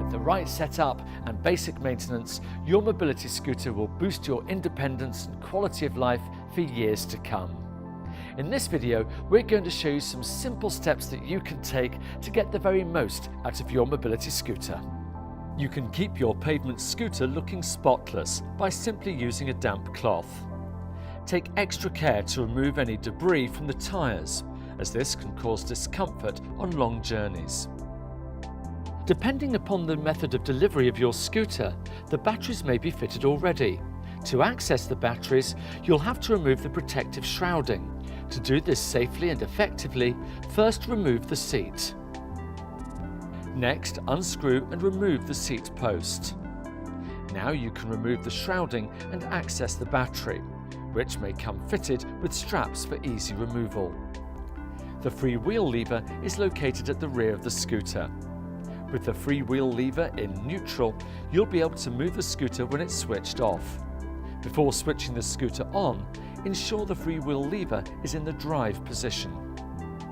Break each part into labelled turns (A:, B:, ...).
A: With the right setup and basic maintenance, your mobility scooter will boost your independence and quality of life for years to come. In this video, we're going to show you some simple steps that you can take to get the very most out of your mobility scooter. You can keep your Pavement scooter looking spotless by simply using a damp cloth. Take extra care to remove any debris from the tyres, as this can cause discomfort on long journeys. Depending upon the method of delivery of your scooter, the batteries may be fitted already. To access the batteries, you'll have to remove the protective shrouding. To do this safely and effectively, first remove the seat. Next, unscrew and remove the seat post. Now you can remove the shrouding and access the battery, which may come fitted with straps for easy removal. The freewheel lever is located at the rear of the scooter. With the freewheel lever in neutral, you'll be able to move the scooter when it's switched off. Before switching the scooter on, ensure the freewheel lever is in the drive position.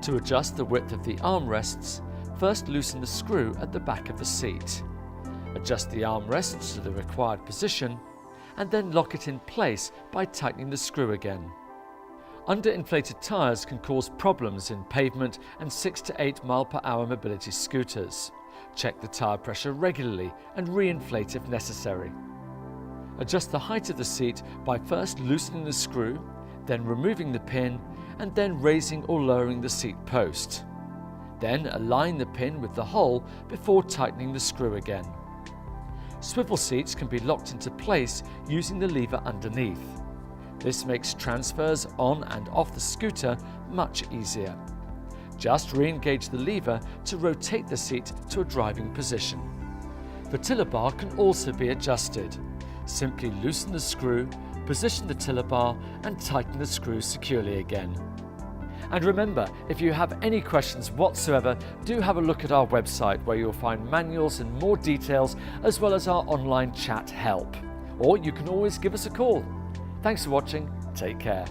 A: To adjust the width of the armrests, first loosen the screw at the back of the seat. Adjust the armrests to the required position, and then lock it in place by tightening the screw again. Underinflated tyres can cause problems in Pavement and 6 to 8 mph mobility scooters. Check the tyre pressure regularly and re-inflate if necessary. Adjust the height of the seat by first loosening the screw, then removing the pin, and then raising or lowering the seat post. Then align the pin with the hole before tightening the screw again. Swivel seats can be locked into place using the lever underneath. This makes transfers on and off the scooter much easier. Just re-engage the lever to rotate the seat to a driving position. The tiller bar can also be adjusted. Simply loosen the screw, position the tiller bar, and tighten the screw securely again. And remember, if you have any questions whatsoever, do have a look at our website where you'll find manuals and more details, as well as our online chat help. Or you can always give us a call. Thanks for watching. Take care.